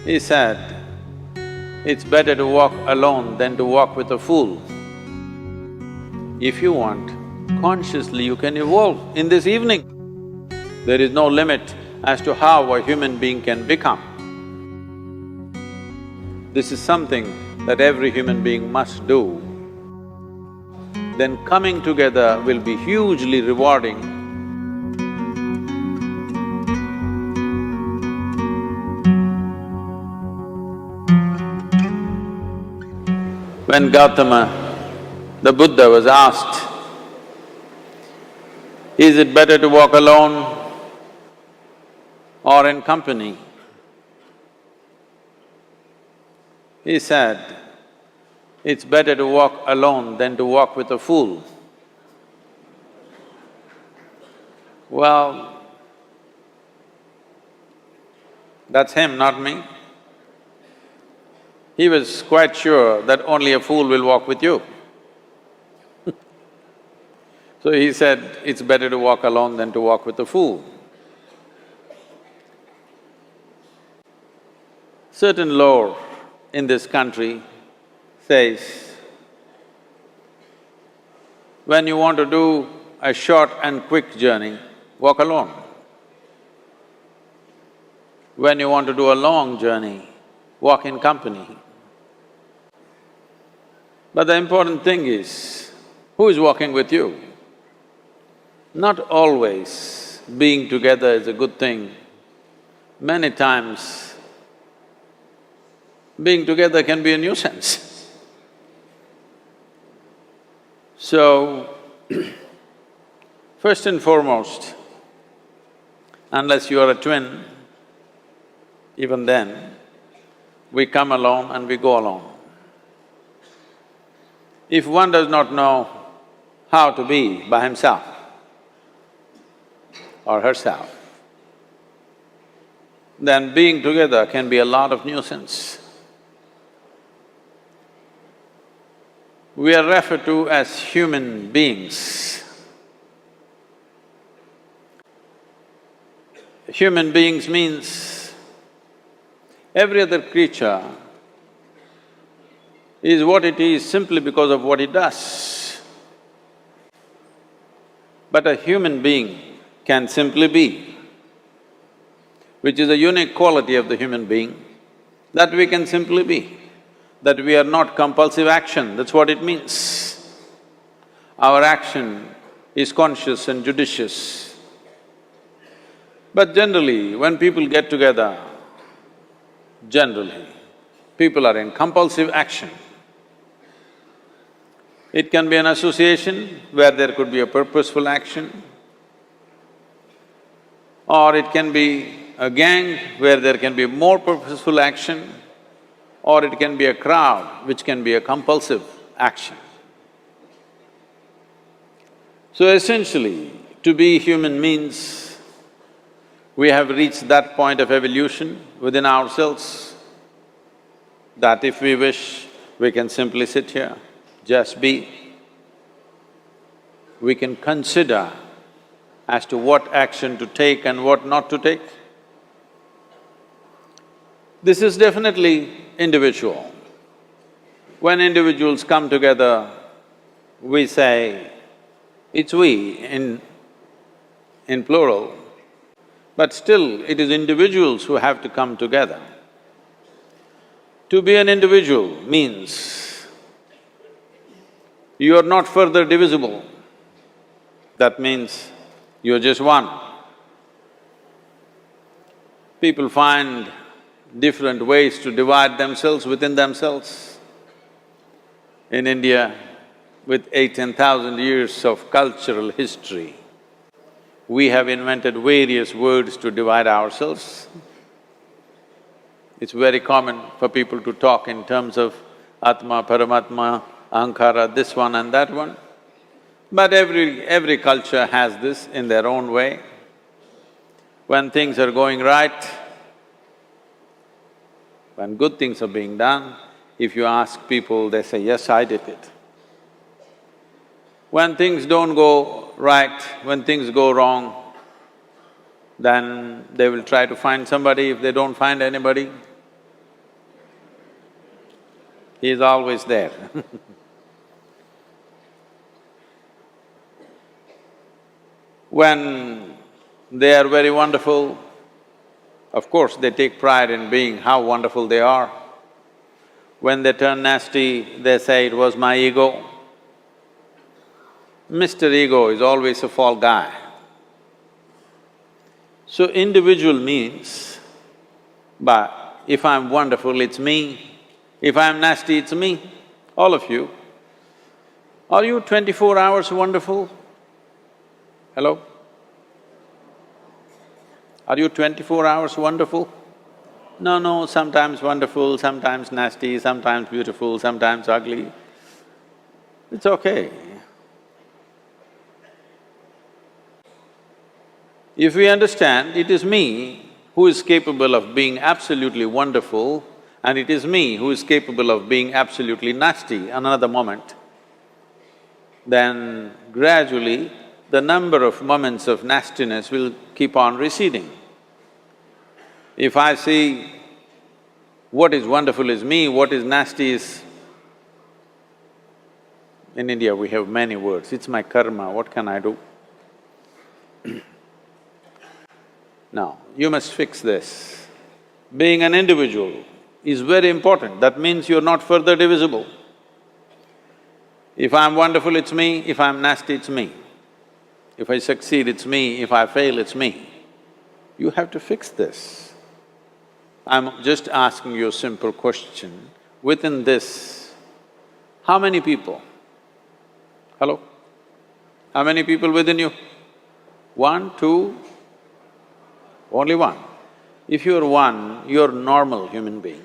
He said, it's better to walk alone than to walk with a fool. If you want, consciously you can evolve in this evening. There is no limit as to how a human being can become. This is something that every human being must do. Then coming together will be hugely rewarding. When Gautama, the Buddha, was asked, is it better to walk alone or in company? He said, it's better to walk alone than to walk with a fool. Well, that's him, not me. He was quite sure that only a fool will walk with you. So he said, it's better to walk alone than to walk with a fool. Certain lore in this country says, when you want to do a short and quick journey, walk alone. When you want to do a long journey, walk in company. But the important thing is, who is walking with you? Not always being together is a good thing. Many times, being together can be a nuisance. So, first and foremost, unless you are a twin, even then, we come alone and we go alone. If one does not know how to be by himself or herself, then being together can be a lot of nuisance. We are referred to as human beings. Human beings means every other creature is what it is simply because of what it does. But a human being can simply be, which is a unique quality of the human being, that we can simply be, that we are not compulsive action, that's what it means. Our action is conscious and judicious. But generally, when people get together, generally, people are in compulsive action. It can be an association where there could be a purposeful action, or it can be a gang where there can be more purposeful action, or it can be a crowd which can be a compulsive action. So essentially, to be human means we have reached that point of evolution within ourselves that if we wish, we can simply sit here, just be. We can consider as to what action to take and what not to take. This is definitely individual. When individuals come together, we say, it's we in plural, but still it is individuals who have to come together. To be an individual means you are not further divisible. That means you're just one. People find different ways to divide themselves within themselves. In India, with 10,000 years of cultural history, we have invented various words to divide ourselves. It's very common for people to talk in terms of Atma, Paramatma, Ahankara, this one and that one. But every culture has this in their own way. When things are going right, when good things are being done, if you ask people, they say, yes, I did it. When things don't go right, when things go wrong, then they will try to find somebody. If they don't find anybody, He is always there. When they are very wonderful, of course they take pride in being how wonderful they are. When they turn nasty, they say, "It was my ego." Mr. Ego is always a fall guy. So individual means, but if I'm wonderful, it's me. If I'm nasty, it's me, all of you. Are you 24 hours wonderful? Hello? Are you 24 hours wonderful? No, sometimes wonderful, sometimes nasty, sometimes beautiful, sometimes ugly. It's okay. If we understand it is me who is capable of being absolutely wonderful and it is me who is capable of being absolutely nasty another moment, then gradually the number of moments of nastiness will keep on receding. If I see what is wonderful is me, what is nasty is… In India we have many words, it's my karma, what can I do? Now, you must fix this. Being an individual is very important, that means you're not further divisible. If I'm wonderful, it's me, if I'm nasty, it's me. If I succeed, it's me, if I fail, it's me. You have to fix this. I'm just asking you a simple question. Within this, how many people? Hello? How many people within you? One, two? Only one. If you're one, you're normal human being.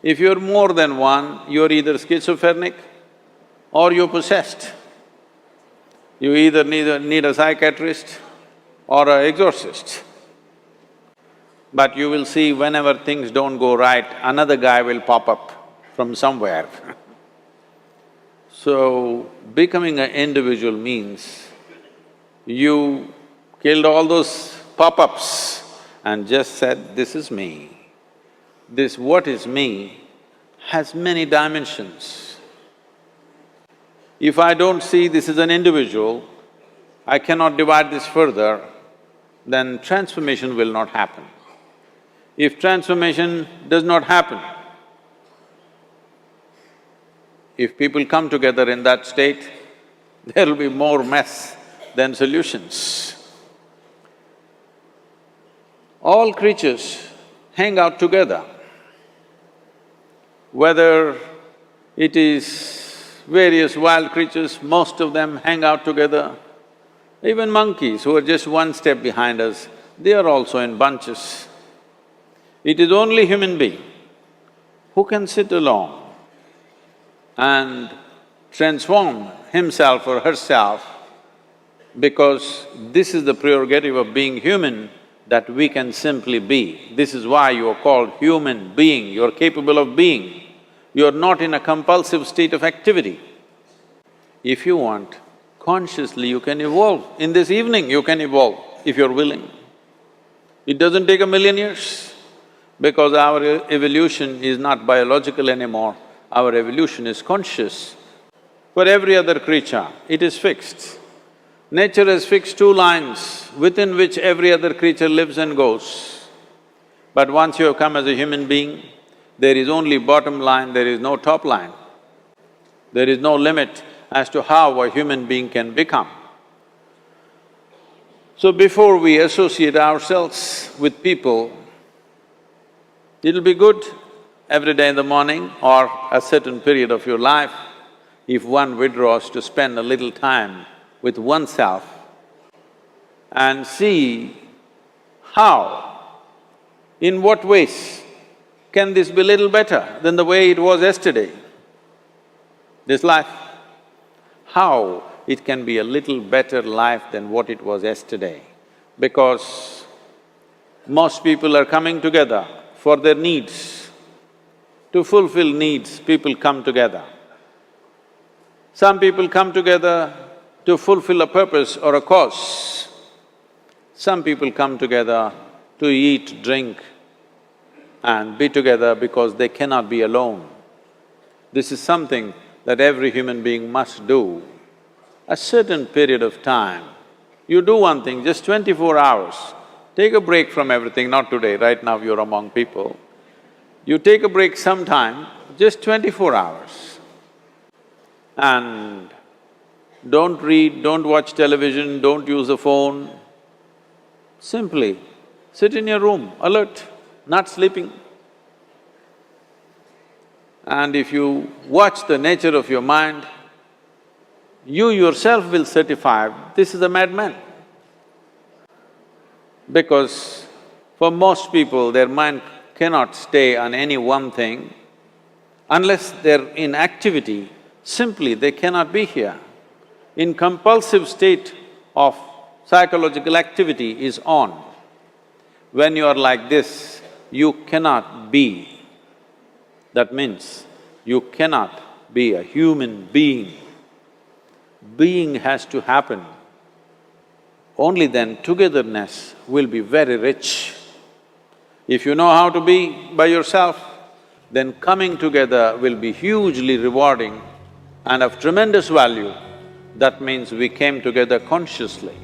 If you're more than one, you're either schizophrenic or you're possessed. You either need a psychiatrist or an exorcist. But you will see whenever things don't go right, another guy will pop up from somewhere. So, becoming an individual means you killed all those pop-ups and just said, "This is me." This what is me has many dimensions. If I don't see this is an individual, I cannot divide this further, then transformation will not happen. If transformation does not happen, if people come together in that state, there will be more mess than solutions. All creatures hang out together. Whether it is various wild creatures, most of them hang out together. Even monkeys who are just one step behind us, they are also in bunches. It is only human being who can sit alone and transform himself or herself, because this is the prerogative of being human, that we can simply be. This is why you are called human being, you are capable of being. You are not in a compulsive state of activity. If you want, consciously you can evolve. In this evening you can evolve, if you're willing. It doesn't take 1,000,000 years, because our evolution is not biological anymore, our evolution is conscious. For every other creature, it is fixed. Nature has fixed two lines within which every other creature lives and goes. But once you have come as a human being, there is only bottom line, there is no top line. There is no limit as to how a human being can become. So before we associate ourselves with people, it'll be good every day in the morning or a certain period of your life, if one withdraws to spend a little time with oneself and see how, in what ways can this be little better than the way it was yesterday, this life? How it can be a little better life than what it was yesterday, because most people are coming together for their needs. To fulfill needs, people come together. Some people come together to fulfill a purpose or a cause. Some people come together to eat, drink and be together because they cannot be alone. This is something that every human being must do. A certain period of time, you do one thing, just 24 hours, take a break from everything, not today, right now you're among people. You take a break sometime, just 24 hours. And don't read, don't watch television, don't use the phone. Simply sit in your room, alert, not sleeping. And if you watch the nature of your mind, you yourself will certify, this is a madman. Because for most people, their mind cannot stay on any one thing. Unless they're in activity, simply they cannot be here. In compulsive state of psychological activity is on. When you are like this, you cannot be. That means you cannot be a human being. Being has to happen. Only then togetherness will be very rich. If you know how to be by yourself, then coming together will be hugely rewarding and of tremendous value. That means we came together consciously.